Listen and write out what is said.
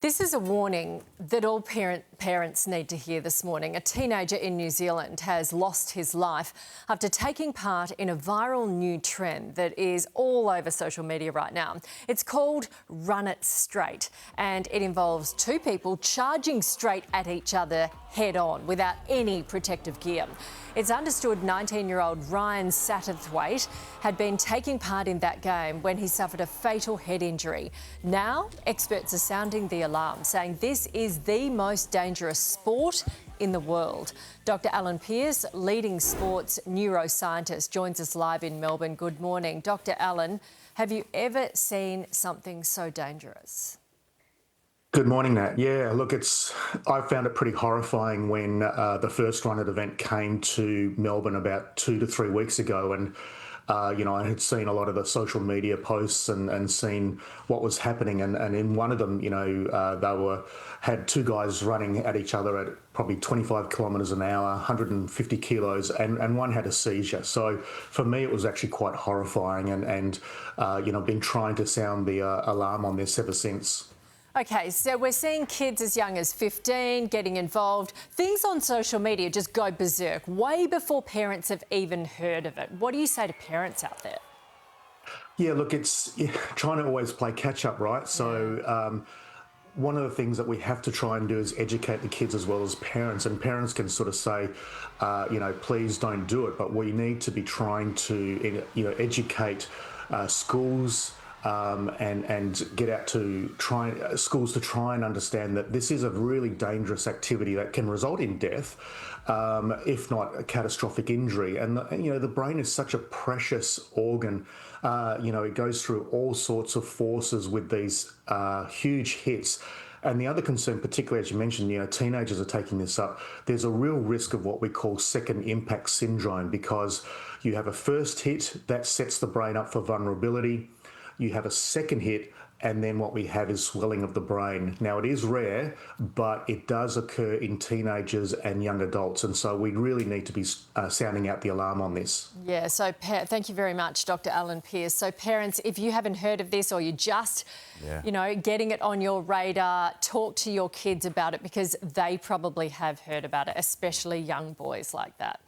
This is a warning that all parents need to hear this morning. A teenager in New Zealand has lost his life after taking part in a viral new trend that is all over social media right now. It's called Run It Straight, and it involves two people charging straight at each other head on without any protective gear. It's understood 19-year-old Ryan Satterthwaite had been taking part in that game when he suffered a fatal head injury. Now, experts are sounding the alarm, saying this is the most dangerous sport in the world. Dr. Alan Pearce, leading sports neuroscientist, joins us live in Melbourne. Good morning. Dr. Alan, have you ever seen something so dangerous? Good morning, Nat. Yeah, look, I found it pretty horrifying when the first Run It event came to Melbourne about 2 to 3 weeks ago, and I had seen a lot of the social media posts and seen what was happening, and in one of them, they had two guys running at each other at probably 25 kilometres an hour, 150 kilos, and one had a seizure. So for me, it was actually quite horrifying, and I've been trying to sound the alarm on this ever since. OK, so we're seeing kids as young as 15 getting involved. Things on social media just go berserk way before parents have even heard of it. What do you say to parents out there? Yeah, look, it's trying to always play catch up, right? So one of the things that we have to try and do is educate the kids as well as parents. And parents can sort of say, please don't do it. But we need to be trying to, educate schools, and get out to schools to try and understand that this is a really dangerous activity that can result in death, if not a catastrophic injury. And the brain is such a precious organ. It goes through all sorts of forces with these huge hits. And the other concern, particularly as you mentioned, teenagers are taking this up. There's a real risk of what we call second impact syndrome, because you have a first hit that sets the brain up for vulnerability. You have a second hit, and then what we have is swelling of the brain. Now, it is rare, but it does occur in teenagers and young adults, and so we really need to be sounding out the alarm on this. Yeah, so thank you very much, Dr. Alan Pearce. So parents, if you haven't heard of this or you're just, getting it on your radar, talk to your kids about it, because they probably have heard about it, especially young boys like that.